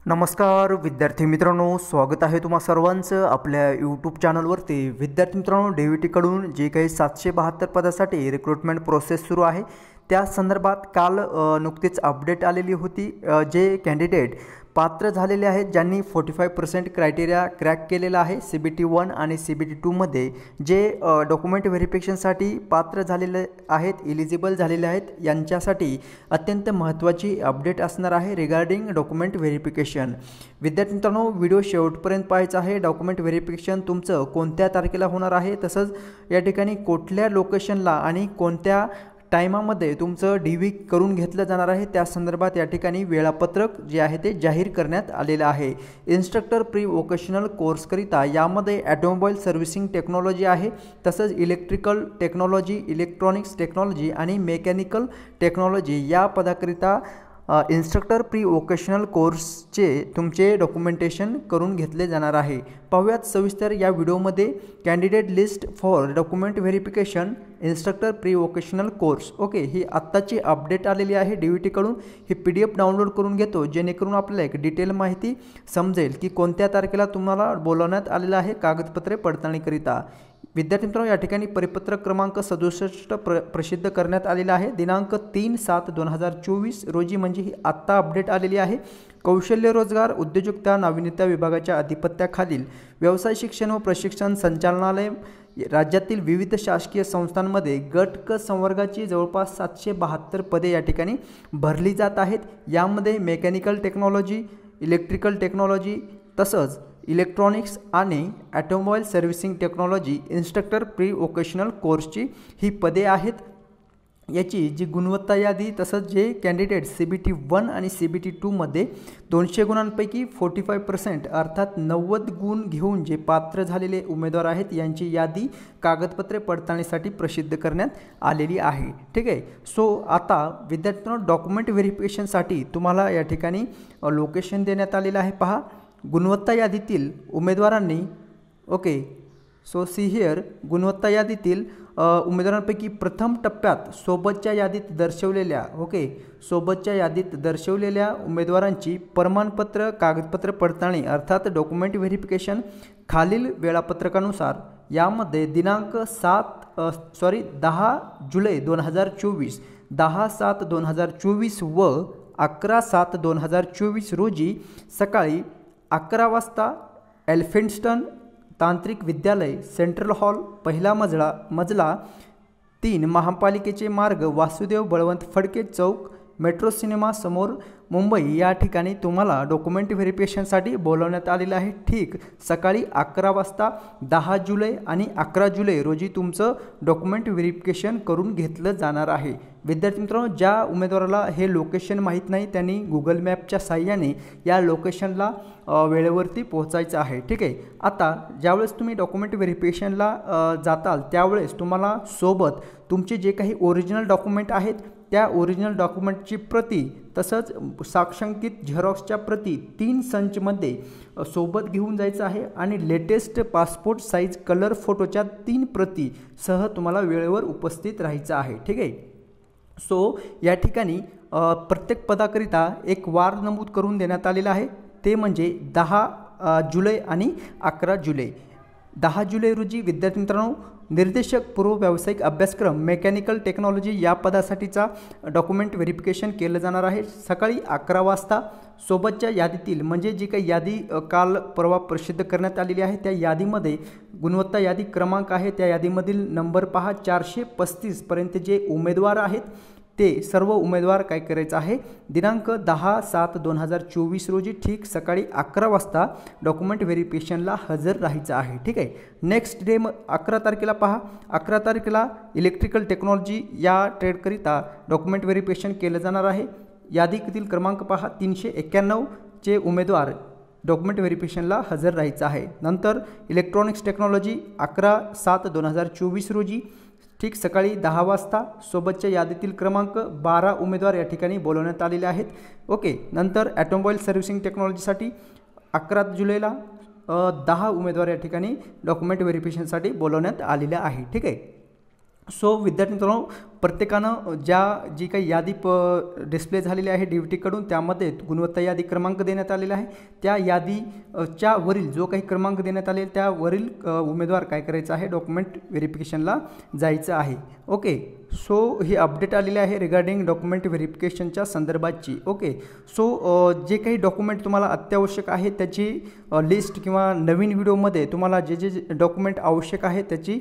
नमस्कार विद्यार्थी मित्रांनो, स्वागत आहे तुम्हा सर्वांचं आपल्या यूट्यूब चॅनलवरती। विद्यार्थी मित्रांनो, DVTकडून जे काही 772 पदासाठी रिक्रुटमेंट प्रोसेस सुरू आहे त्या संदर्भात काल नुकतीच अपडेट आलेली होती। जे कॅन्डिडेट पात्र झालेले आहेत, ज्यांनी 45% क्रायटेरिया क्रॅक केलेला आहे CBT 1 आणि CBT 2 मध्ये, जे डॉक्युमेंट व्हेरिफिकेशनसाठी पात्र झालेले आहेत, एलिजिबल झालेले आहेत, यांच्यासाठी अत्यंत महत्त्वाची अपडेट असणार आहे रिगार्डिंग डॉक्युमेंट व्हेरिफिकेशन। विद्यार्थी मित्रांनो, व्हिडिओ शेवटपर्यंत पाहायचा आहे। डॉक्युमेंट व्हेरिफिकेशन तुमचं कोणत्या तारखेला होणार आहे, तसंच या ठिकाणी कुठल्या लोकेशनला आणि कोणत्या टायमामध्ये तुमचं DV करून घेतलं जाणार आहे त्या संदर्भात या ठिकाणी वेळापत्रक जे आहे ते जाहीर करण्यात आलेलं आहे। इन्स्ट्रक्टर प्री वोकेशनल कोर्सकरिता यामध्ये ऑटोमोबाईल सर्व्हिसिंग टेक्नॉलॉजी आहे, तसंच इलेक्ट्रिकल टेक्नॉलॉजी, इलेक्ट्रॉनिक्स टेक्नॉलॉजी आणि मेकॅनिकल टेक्नॉलॉजी या पदाकरिता इन्स्ट्रक्टर प्री वोकेशनल कोर्सचे तुमचे डॉक्युमेंटेशन करून घेतले जाणार आहे। पाहूयात सविस्तर या व्हिडिओमध्ये candidate list for document verification instructor pre vocational course. Okay, ही आत्ताची अपडेट आलेली आहे DVTकडून। ही PDF डाउनलोड करून घेतो, जेणेकरून आपल्याला एक डिटेल माहिती समजेल की कोणत्या तारखेला तुम्हाला बोलवण्यात आलेलं आहे कागदपत्रे पडताळणीकरिता। विद्यार्थी मित्रांनो, या ठिकाणी परिपत्रक क्रमांक 67 प्रसिद्ध करण्यात आलेला आहे दिनांक 3/7/2024 रोजी, म्हणजे ही आत्ता अपडेट आलेली आहे। कौशल्य रोजगार उद्योजकता नाविन्यता विभागाच्या अधिपत्याखालील व्यवसाय शिक्षण व प्रशिक्षण संचालनालय राज्यातील विविध शासकीय संस्थांमध्ये गट क संवर्गाची जवळपास 772 पदे या ठिकाणी भरली जात आहेत। यामध्ये मेकॅनिकल टेक्नॉलॉजी, इलेक्ट्रिकल टेक्नॉलॉजी, तसंच इलेक्ट्रॉनिक्स आणि automobile servicing technology instructor pre vocational कोर्सची ही पदे आहेत। याची जी गुणवत्ता यादी, तसंच जे कॅन्डिडेट CBT 1 आणि CBT 2 मध्ये 200 गुणांपैकी 45% अर्थात 90 गुण घेऊन जे पात्र झालेले उमेदवार आहेत यांची यादी कागदपत्रे पडताळणीसाठी प्रसिद्ध करण्यात आलेली आहे। ठीक आहे। सो आता विद्यार्थ्यांना डॉक्युमेंट व्हेरिफिकेशनसाठी तुम्हाला या ठिकाणी लोकेशन देण्यात आलेलं आहे। पहा, गुणवत्ता यादीतील उमेदवारांनी ओके सो सी हिअर गुणवत्ता यादीतील उमेदवारांपैकी प्रथम टप्प्यात सोबतच्या यादीत दर्शवलेल्या उमेदवारांची प्रमाणपत्र कागदपत्र पडताळणी अर्थात डॉक्युमेंट व्हेरिफिकेशन खालील वेळापत्रकानुसार यामध्ये दिनांक 10 जुलै 2024, 10/7/2024 व 11/7/2024 रोजी सकाळी 11 वाजता एल्फिन्स्टन तांत्रिक विद्यालय, सेंट्रल हॉल, पहिला मजला 3, महापालिकेचे मार्ग, वासुदेव बळवंत फडके चौक, मेट्रो सिनेमा समोर, मुंबई या ठिकाणी तुम्हाला डॉक्युमेंट व्हेरिफिकेशनसाठी बोलवण्यात आलेलं आहे। ठीक सकाळी 11 वाजता 10 जुलै आणि 11 जुलै रोजी तुमचं डॉक्युमेंट व्हेरिफिकेशन करून घेतलं जाणार आहे। विद्यार्थी मित्रांनो, ज्या उमेदवाराला हे लोकेशन माहीत नाही त्यांनी गुगल मॅपच्या साहाय्याने या लोकेशनला वेळेवरती पोहोचायचं आहे। ठीक आहे। आता ज्यावेळेस तुम्ही डॉक्युमेंट व्हेरिफिकेशनला जाताल त्यावेळेस तुम्हाला सोबत तुमचे जे काही ओरिजिनल डॉक्युमेंट आहेत त्या ओरिजिनल डॉक्युमेंटची प्रती, तसंच साक्षांकित झेरॉक्सच्या प्रती 3 संचमध्ये सोबत घेऊन जायचं आहे आणि लेटेस्ट पासपोर्ट साईज कलर फोटोच्या 3 प्रती सह तुम्हाला वेळेवर उपस्थित राहायचं आहे। ठीक आहे। सो या ठिकाणी प्रत्येक पदाकरिता एक वार नमूद करून देण्यात आलेला आहे, ते म्हणजे 10 जुलै आणि 11 जुलै। 10 जुलै रोजी विद्यार्थी मित्रांनो, निर्देशक पूर्व व्यावसायिक अभ्यासक्रम मेकॅनिकल टेक्नॉलॉजी या पदासाठीचा डॉक्युमेंट व्हेरिफिकेशन केलं जाणार आहे सकाळी 11 वाजता। सोबतच्या यादीतील म्हणजे जी काही यादी काल परवा प्रसिद्ध करण्यात आलेली आहे त्या यादीमध्ये गुणवत्ता यादी क्रमांक आहे, त्या यादीमधील नंबर पहा 435 पर्यंत जे उमेदवार आहेत ते सर्व उमेदवार काय करायचं आहे, दिनांक 10/7/2024 रोजी ठीक सकाळी 11 वाजता डॉक्युमेंट व्हेरिफिकेशनला हजर राहायचं आहे। ठीक आहे। नेक्स्ट डे 11 तारखेला पहा, 11 तारखेला इलेक्ट्रिकल टेक्नॉलॉजी या ट्रेडकरिता डॉक्युमेंट व्हेरिफिकेशन केलं जाणार आहे। यादीतील क्रमांक पहा 391 चे उमेदवार डॉक्युमेंट व्हेरिफिकेशनला हजर राहायचं आहे। नंतर इलेक्ट्रॉनिक्स टेक्नॉलॉजी 11/7/2024 रोजी ठीक सकाळी 10 वाजता सोबतच्या यादीतील क्रमांक 12 उमेदवार या ठिकाणी बोलवण्यात आलेले आहेत। ओके। नंतर ऑटोमोबाईल सर्व्हिसिंग टेक्नॉलॉजीसाठी 11 जुलैला 10 उमेदवार या ठिकाणी डॉक्युमेंट व्हेरिफिकेशनसाठी बोलवण्यात आलेले आहे। ठीक आहे। सो विद्यार्थी मित्रांनो, प्रत्येकानं जी काही यादी डिस्प्ले झालेली आहे DVTकडून, त्यामध्ये गुणवत्ता यादी क्रमांक देण्यात आलेला आहे. त्या यादीच्या वरील जो काही क्रमांक देण्यात आलेला त्यावरील उमेदवार काय करायचं आहे, डॉक्युमेंट व्हेरिफिकेशनला जायचं आहे. ओके, सो ही अपडेट आलेली आहे रिगार्डिंग डॉक्युमेंट व्हेरिफिकेशनच्या संदर्भाची. ओके, सो जे काही डॉक्युमेंट तुम्हाला अत्यावश्यक आहे त्याची लिस्ट किंवा नवीन व्हिडिओमध्ये तुम्हाला जे जे डॉक्युमेंट आवश्यक आहे त्याची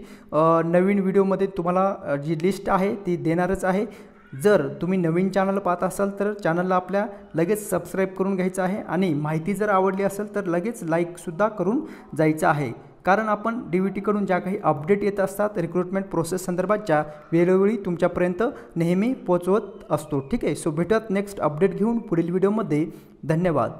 नवीन व्हिडिओमध्ये तुम्हाला जी लिस्ट आहे ती देणारच आहे. जर तुम्ही नवीन चॅनल पाहत असाल तर चॅनलला आपल्या लगेच सबस्क्राईब करून घ्यायचं आहे आणि माहिती जर आवडली असेल तर लगेच लाईकसुद्धा करून जायचं आहे. कारण आपण DVTकडून ज्या काही अपडेट येत असतात रिक्रुटमेंट प्रोसेस संदर्भातच्या वेळोवेळी तुमच्यापर्यंत नेहमी पोहोचवत असतो. ठीक आहे, सो भेटत नेक्स्ट अपडेट घेऊन पुढील व्हिडिओमध्ये. धन्यवाद.